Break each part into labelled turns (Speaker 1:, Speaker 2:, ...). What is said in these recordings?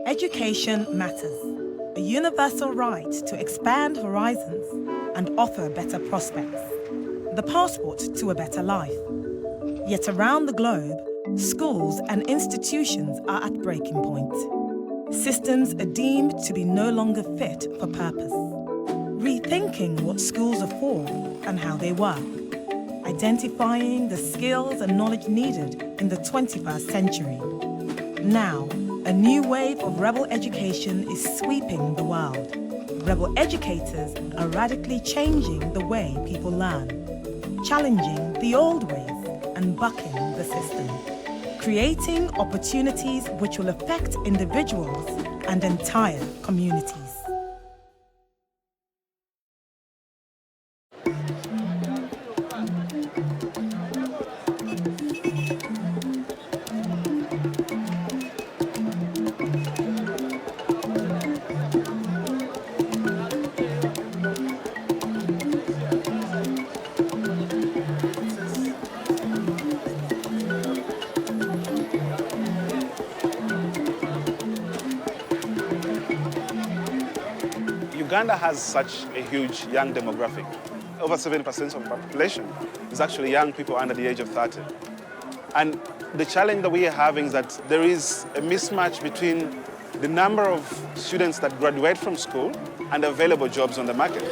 Speaker 1: Education matters. A universal right to expand horizons and offer better prospects. The passport to a better life. Yet around the globe, schools and institutions are at breaking point. Systems are deemed to be no longer fit for purpose. Rethinking what schools are for and how they work. Identifying the skills and knowledge needed in the 21st century. Now, a new wave of rebel education is sweeping the world. Rebel educators are radically changing the way people learn, challenging the old ways and bucking the system, creating opportunities which will affect individuals and entire communities.
Speaker 2: Uganda has such a huge young demographic. Over 70% of the population is actually young people under the age of 30. And the challenge that we are having is that there is a mismatch between the number of students that graduate from school and available jobs on the market.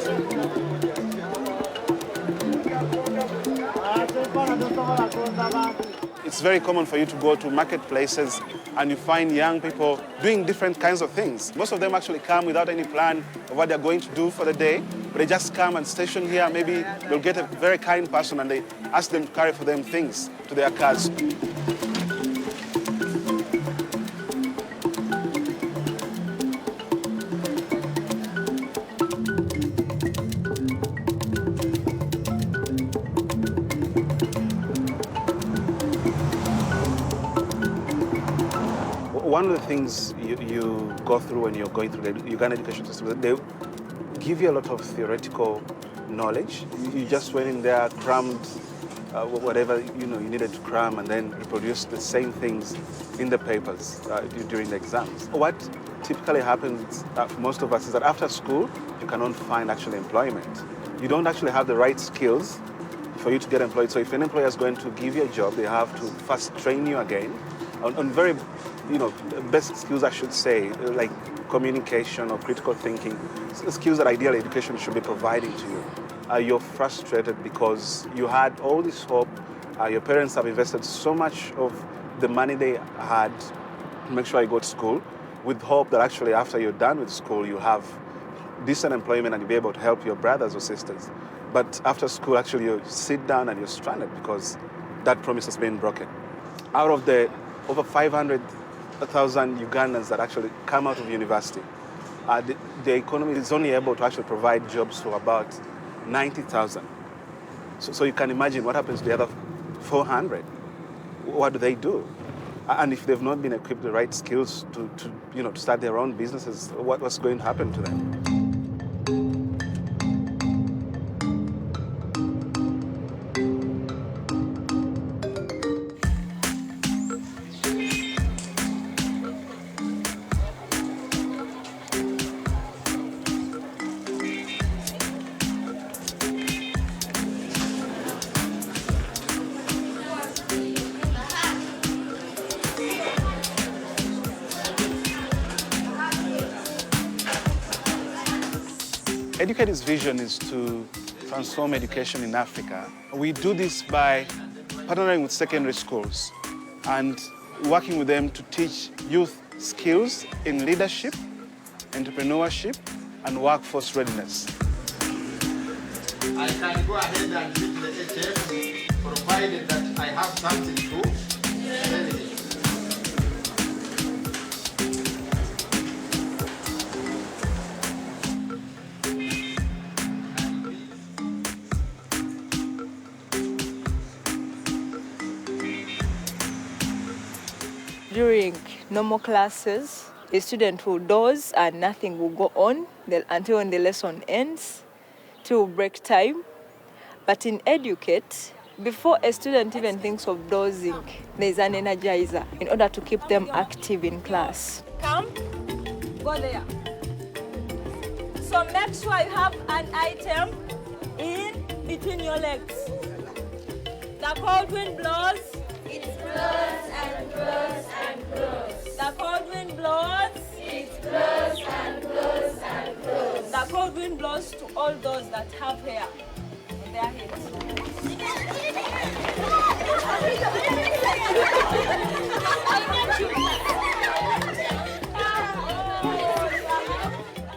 Speaker 2: It's very common for you to go to marketplaces and you find young people doing different kinds of things. Most of them actually come without any plan of what they're going to do for the day, but they just come and station here. Maybe they'll get a very kind person and they ask them to carry for them things to their cars. One of the things you go through when you're going through the Uganda education system, they give you a lot of theoretical knowledge. You just went in there, crammed whatever you needed to cram, and then reproduce the same things in the papers during the exams. What typically happens for most of us is that after school, you cannot find actual employment. You don't actually have the right skills for you to get employed. So if an employer is going to give you a job, they have to first train you again on very best skills, I should say, like communication or critical thinking, skills that ideal education should be providing to you. You're frustrated because you had all this hope. Your parents have invested so much of the money they had to make sure you go to school, with hope that actually after you're done with school, you have decent employment and you'll be able to help your brothers or sisters. But after school, actually, you sit down and you're stranded because that promise has been broken. Out of the over 500,000 Ugandans that actually come out of university, the economy is only able to actually provide jobs to about 90,000. So you can imagine what happens to the other 400. What do they do? And if they've not been equipped with the right skills to start their own businesses, what's going to happen to them? Educated's vision is to transform education in Africa. We do this by partnering with secondary schools and working with them to teach youth skills in leadership, entrepreneurship, and workforce readiness.
Speaker 3: I can go ahead and read the HF, provided that I have something to say.
Speaker 4: During normal classes, a student will doze and nothing will go on until when the lesson ends, till break time. But in Educate, before a student even thinks of dozing, there's an energizer in order to keep them active in class. Come, go there. So make sure you have an item in between your legs. The cold wind blows.
Speaker 5: It blows and blows and blows.
Speaker 4: The cold wind blows.
Speaker 5: It blows and blows and blows.
Speaker 4: The cold wind blows to all those that have hair in their heads.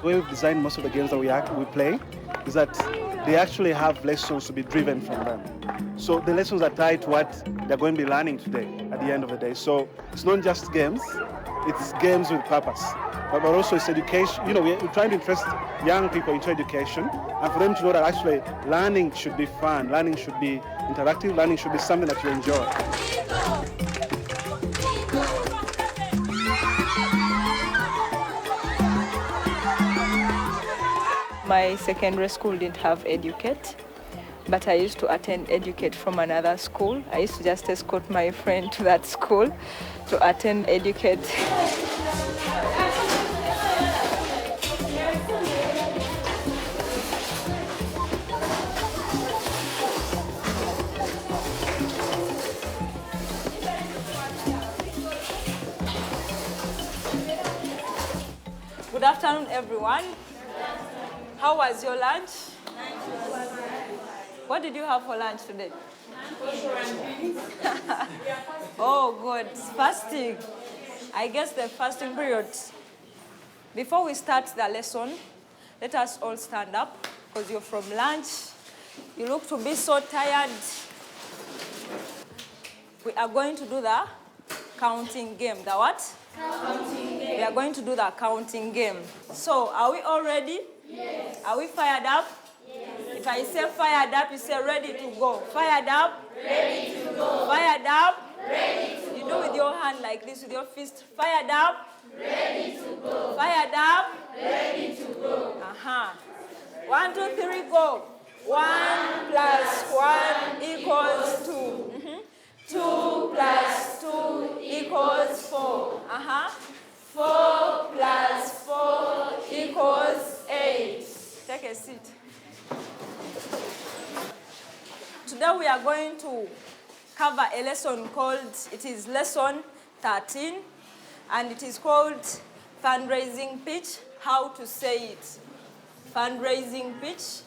Speaker 2: The way we've designed most of the games that we play is that they actually have lessons to be driven from them. So the lessons are tied to what they're going to be learning today at the end of the day. So it's not just games, it's games with purpose. But also it's education. You know, we're trying to interest young people into education and for them to know that actually learning should be fun, learning should be interactive, learning should be something that you enjoy.
Speaker 4: My secondary school didn't have Educate, but I used to attend Educate from another school. I used to just escort my friend to that school to attend Educate. Good afternoon, everyone. How was your lunch? What did you have for lunch today? Oh, good. Fasting. I guess the fasting period. Before we start the lesson, let us all stand up because you're from lunch. You look to be so tired. We are going to do the counting game. The what? Counting game. We are going to do the counting game. So, are we all ready?
Speaker 5: Yes.
Speaker 4: Are we fired up?
Speaker 5: Yes.
Speaker 4: If I say fired up, you say ready to go. Fired up?
Speaker 5: Ready to go.
Speaker 4: Fired up?
Speaker 5: Ready to go.
Speaker 4: You do with your hand like this, with your fist. Fired up?
Speaker 5: Ready to go.
Speaker 4: Fired up?
Speaker 5: Ready to go.
Speaker 4: 1, 2, 3, go. 1 plus 1 equals 2. 2 plus 2 equals 4. 4 plus 4 equals 8. Take a seat. Today we are going to cover a lesson called, it is lesson 13, and it is called fundraising pitch, how to say it. Fundraising pitch.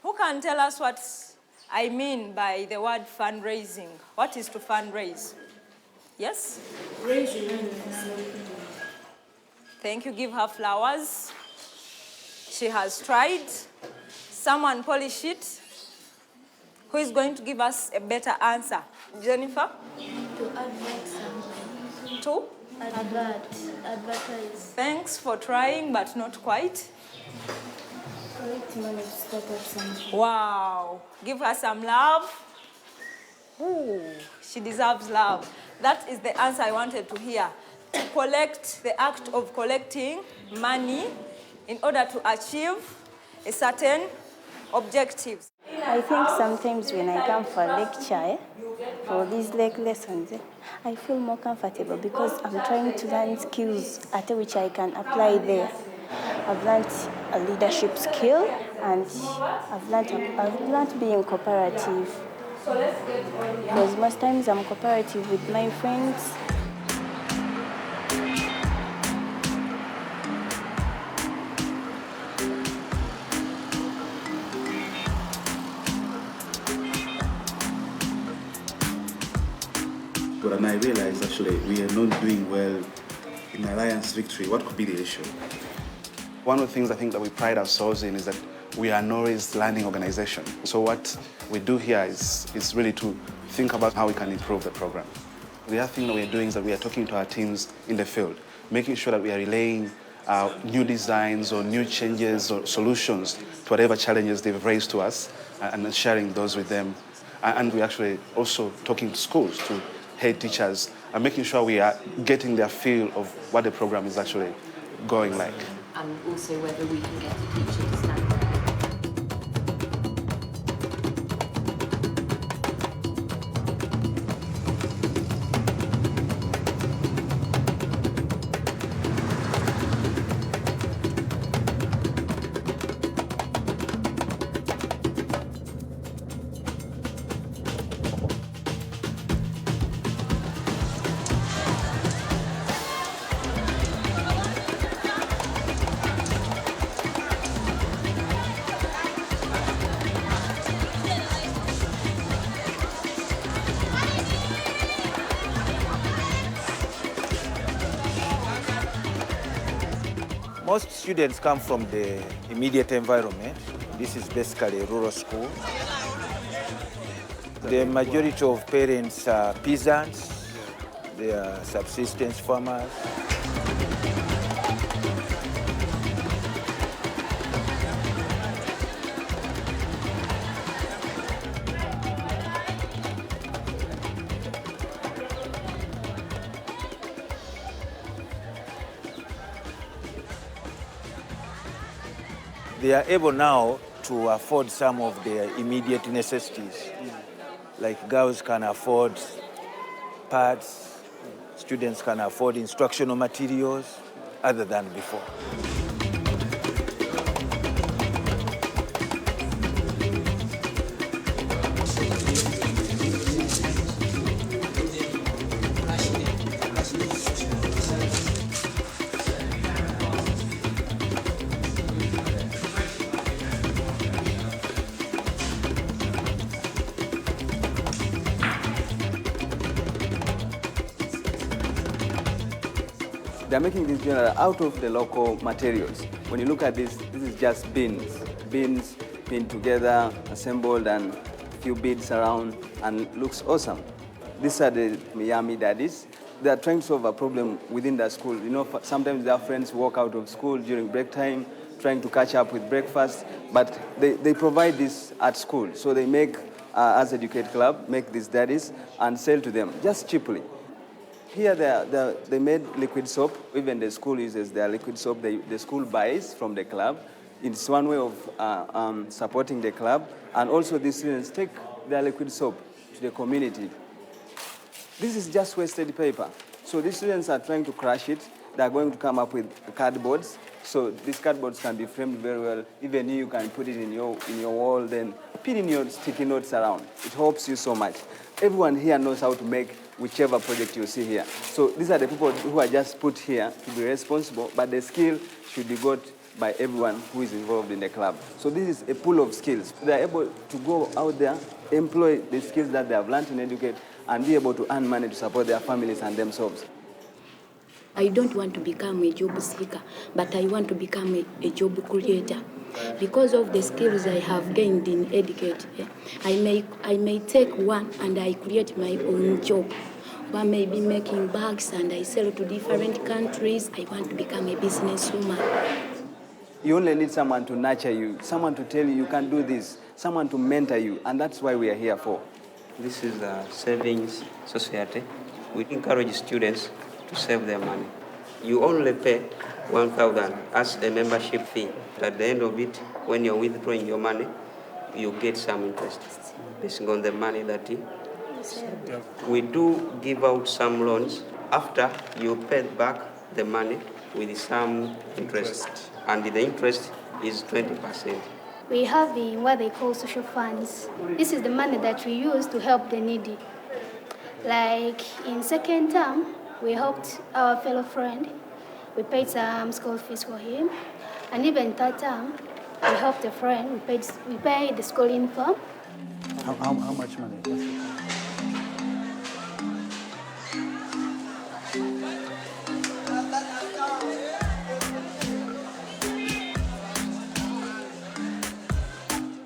Speaker 4: Who can tell us what I mean by the word fundraising? What is to fundraise? Yes?
Speaker 5: Raising money for something.
Speaker 4: Thank you. Give her flowers. She has tried. Someone polish it. Who is going to give us a better answer? Jennifer?
Speaker 5: To advert something.
Speaker 4: To?
Speaker 5: Advertise.
Speaker 4: Thanks for trying, but not quite.
Speaker 5: Collect money to start up something.
Speaker 4: Wow. Give her some love. Ooh, she deserves love. That is the answer I wanted to hear. To collect, the act of collecting money in order to achieve a certain objective.
Speaker 6: I think sometimes when I come for a lecture, for these lessons, I feel more comfortable because I'm trying to learn skills at which I can apply there. I've learned a leadership skill and I've learned being cooperative. Because most times I'm cooperative with my friends.
Speaker 2: But I realized actually we are not doing well in Alliance Victory. What could be the issue? One of the things I think that we pride ourselves in is that we are an always learning organization. So what we do here is really to think about how we can improve the program. The other thing that we're doing is that we are talking to our teams in the field, making sure that we are relaying new designs or new changes or solutions to whatever challenges they've raised to us and sharing those with them. And we're actually also talking to schools, to head teachers, and making sure we are getting their feel of what the program is actually going like.
Speaker 7: And also whether we can get a teacher to stand there.
Speaker 8: Most students come from the immediate environment. This is basically a rural school. The majority of parents are peasants. They are subsistence farmers. They are able now to afford some of their immediate necessities. Like girls can afford pads, students can afford instructional materials, other than before.
Speaker 9: They're making this journal out of the local materials. When you look at this, this is just beans. Beans pinned together, assembled, and a few beads around, and looks awesome. These are the Miami daddies. They are trying to solve a problem within the school. You know, sometimes their friends walk out of school during break time, trying to catch up with breakfast, but they provide this at school. So they make, as Educate Club, make these daddies and sell to them, just cheaply. Here they made liquid soap. Even the school uses their liquid soap the school buys from the club. It's one way of supporting the club. And also the students take their liquid soap to the community. This is just wasted paper. So these students are trying to crush it. They're going to come up with cardboards. So these cardboards can be framed very well. Even you can put it in your wall, then pin in your sticky notes around. It helps you so much. Everyone here knows how to make whichever project you see here. So these are the people who are just put here to be responsible, but the skill should be got by everyone who is involved in the club. So this is a pool of skills. They are able to go out there, employ the skills that they have learned in Educate, and be able to earn money to support their families and themselves.
Speaker 10: I don't want to become a job seeker, but I want to become a job creator. Because of the skills I have gained in Educate, I may take one and I create my own job. One may be making bags and I sell to different countries. I want to become a businesswoman.
Speaker 9: You only need someone to nurture you, someone to tell you can do this, someone to mentor you, and that's why we are here for.
Speaker 11: This is a savings society. We encourage students to save their money. You only pay 1,000 as a membership fee. At the end of it, when you're withdrawing your money, you get some interest based on the money that you save. We do give out some loans after you pay back the money with some interest, and the interest is 20%.
Speaker 12: We have what they call social funds. This is the money that we use to help the needy. Like in second term, we helped our fellow friend. We paid some school fees for him. And even third term, we helped a friend. We paid the school uniform.
Speaker 2: How much money?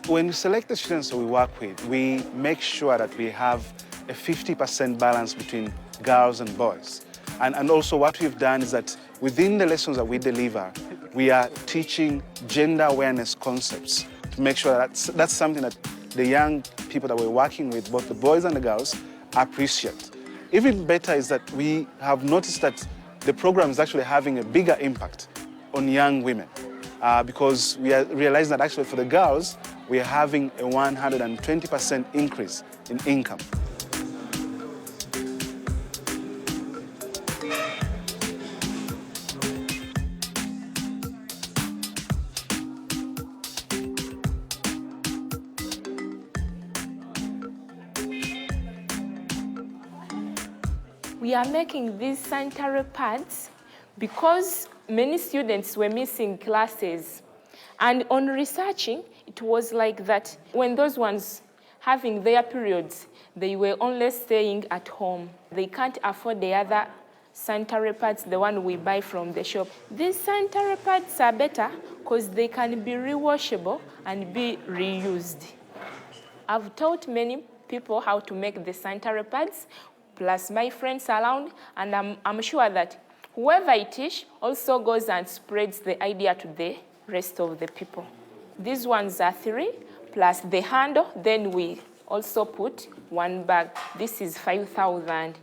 Speaker 2: When we select the students that we work with, we make sure that we have a 50% balance between girls and boys. And also what we've done is that within the lessons that we deliver, we are teaching gender awareness concepts to make sure that that's something that the young people that we're working with, both the boys and the girls, appreciate. Even better is that we have noticed that the program is actually having a bigger impact on young women because we are realizing that actually for the girls, we are having a 120% increase in income.
Speaker 13: We are making these sanitary pads because many students were missing classes. And on researching, it was like that when those ones having their periods, they were only staying at home. They can't afford the other sanitary pads, the one we buy from the shop. These sanitary pads are better because they can be rewashable and be reused. I've taught many people how to make the sanitary pads, plus my friends around, and I'm sure that whoever I teach also goes and spreads the idea to the rest of the people. These ones are 3, plus the handle, then we also put 1 bag. This is 5,000.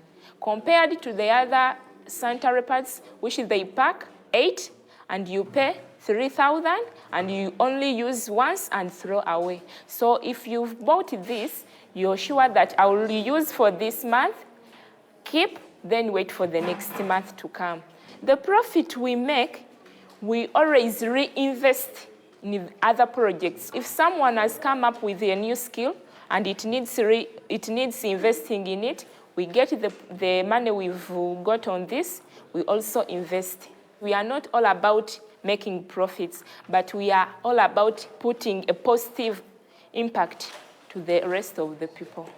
Speaker 13: Compared to the other sanitary pads, which they pack 8, and you pay 3,000, and you only use once and throw away. So if you've bought this, you're sure that I will use for this month, keep, then wait for the next month to come. The profit we make, we always reinvest in other projects. If someone has come up with a new skill and it needs investing in it, we get the money we've got on this, we also invest. We are not all about making profits, but we are all about putting a positive impact to the rest of the people.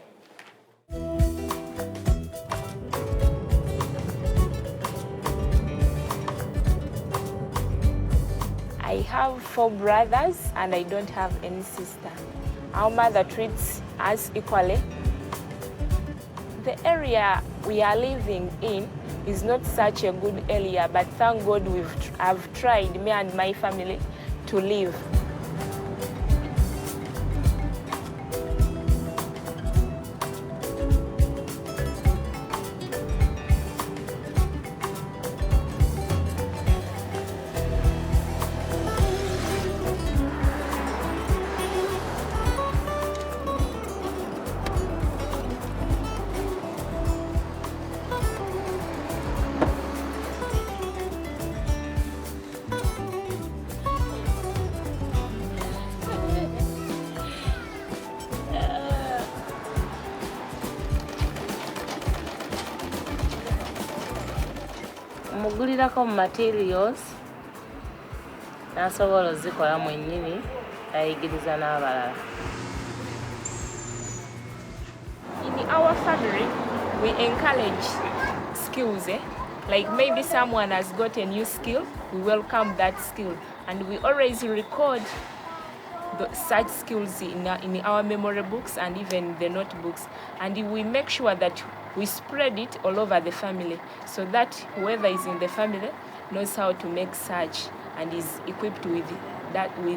Speaker 13: I have 4 brothers and I don't have any sister. Our mother treats us equally. The area we are living in is not such a good area, but thank God I've tried, me and my family, to live.
Speaker 14: Mugulirako materials nasobola ozikola mwennyini ayigiriza n'abalala.
Speaker 13: In our family, we encourage skills. Like maybe someone has got a new skill, we welcome that skill. And we always record such skills in our memory books and even the notebooks. And we make sure that we spread it all over the family so that whoever is in the family knows how to make such and is equipped with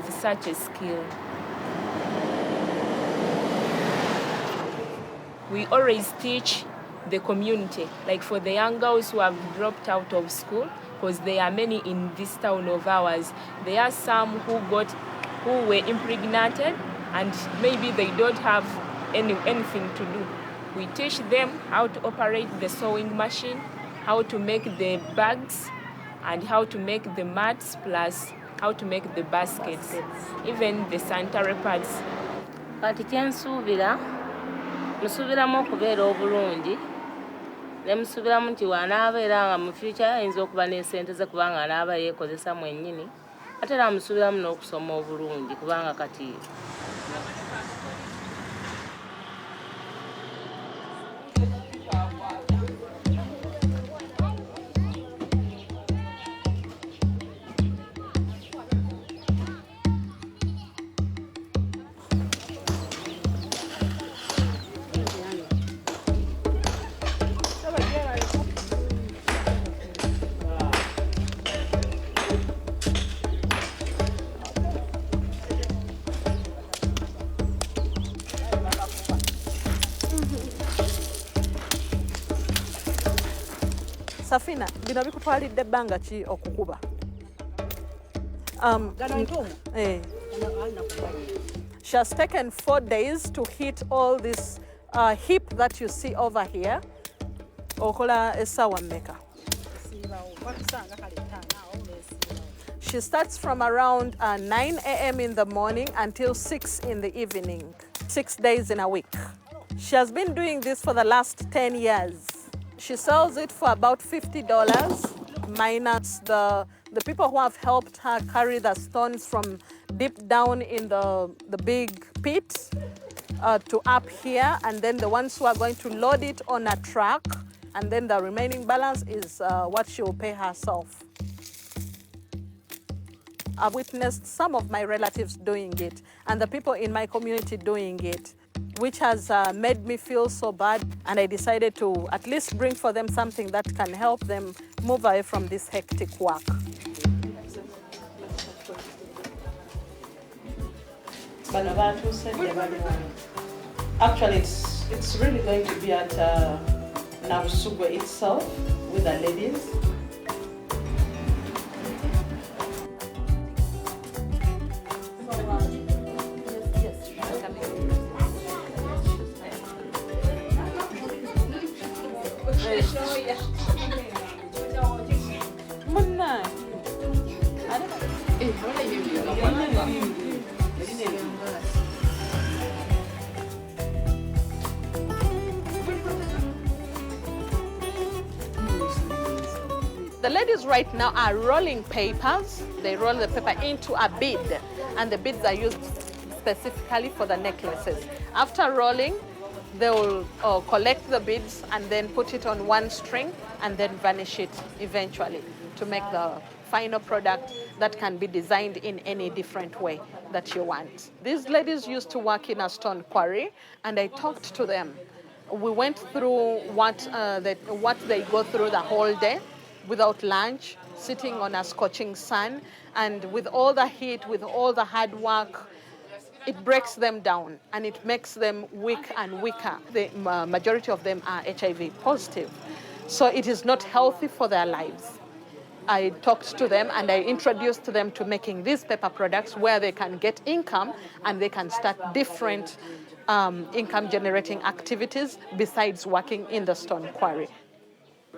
Speaker 13: such a skill. We always teach the community, like for the young girls who have dropped out of school, because there are many in this town of ours. There are some who were impregnated and maybe they don't have anything to do. We teach them how to operate the sewing machine, how to make the bags, and how to make the mats, plus how to make the baskets, even the sanitary pads.
Speaker 14: Kati kyensuubira musuubiramu okubeera obulungi ne musuubiramu nti wanaabeera nga mu future ayinza okuba n'esente ze kubanga anaaba yeekozesa mwennyini ate era musuubiramu n'okusoma obulungi kubanga kati
Speaker 15: Safina, bino bikutwalidde ebbanga ki okukuba? She has taken 4 days to hit all this heap that you see over here. Okola essaawa mmeka? She starts from around 9 a.m. in the morning until 6 in the evening, 6 days in a week. She has been doing this for the last 10 years. She sells it for about $50 minus the people who have helped her carry the stones from deep down in the big pit to up here, and then the ones who are going to load it on a truck and then the remaining balance is what she will pay herself. I've witnessed some of my relatives doing it and the people in my community doing it, which has made me feel so bad, and I decided to at least bring for them something that can help them move away from this hectic work.
Speaker 16: Actually, it's really going to be at Navsugwe itself with the ladies.
Speaker 15: The ladies right now are rolling papers. They roll the paper into a bead, and the beads are used specifically for the necklaces. After rolling, they will collect the beads and then put it on one string and then varnish it eventually to make the final product that can be designed in any different way that you want. These ladies used to work in a stone quarry, and I talked to them. We went through what they go through the whole day without lunch, sitting on a scorching sun, and with all the heat, with all the hard work, it breaks them down and it makes them weak and weaker. The majority of them are HIV positive, so it is not healthy for their lives. I talked to them and I introduced them to making these paper products where they can get income and they can start different income generating activities besides working in the stone quarry.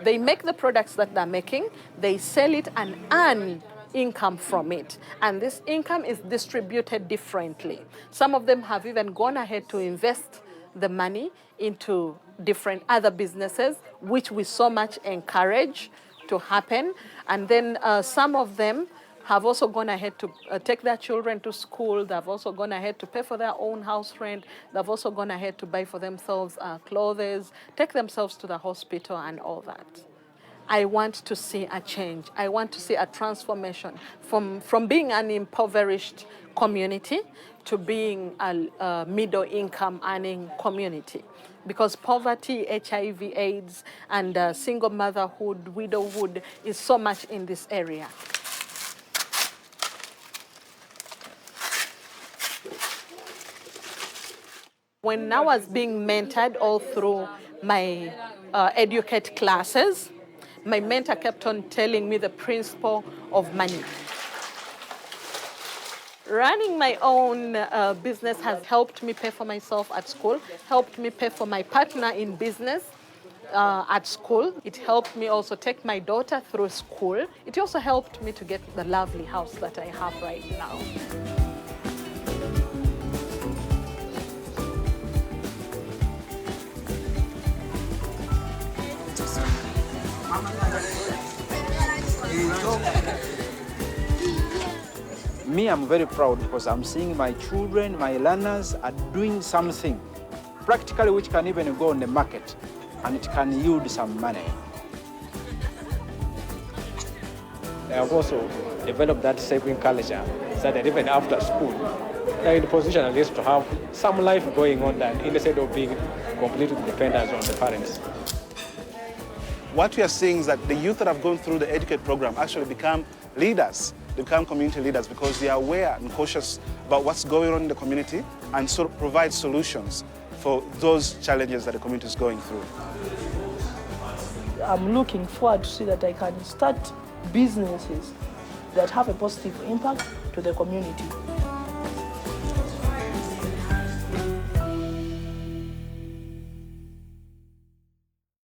Speaker 15: They make the products that they're making, they sell it and earn income from it. And this income is distributed differently. Some of them have even gone ahead to invest the money into different other businesses, which we so much encourage to happen. And then some of them have also gone ahead to take their children to school. They've also gone ahead to pay for their own house rent. They've also gone ahead to buy for themselves clothes, take themselves to the hospital and all that. I want to see a change. I want to see a transformation from being an impoverished community to being a middle income earning community. Because poverty, HIV, AIDS, and single motherhood, widowhood is so much in this area. When I was being mentored all through my educate classes, my mentor kept on telling me the principle of money. Running my own business has helped me pay for myself at school, helped me pay for my partner in business at school. It helped me also take my daughter through school. It also helped me to get the lovely house that I have right now.
Speaker 17: Me, I'm very proud because I'm seeing my children, my learners are doing something practically which can even go on the market and it can yield some money.
Speaker 18: They have also developed that saving culture so that even after school, they're in a position at least to have some life going on than instead of being completely dependent on the parents.
Speaker 2: What we are seeing is that the youth that have gone through the Educate program actually become leaders. They become community leaders because they are aware and cautious about what's going on in the community and sort of provide solutions for those challenges that the community is going through.
Speaker 19: I'm looking forward to see that I can start businesses that have a positive impact to the community.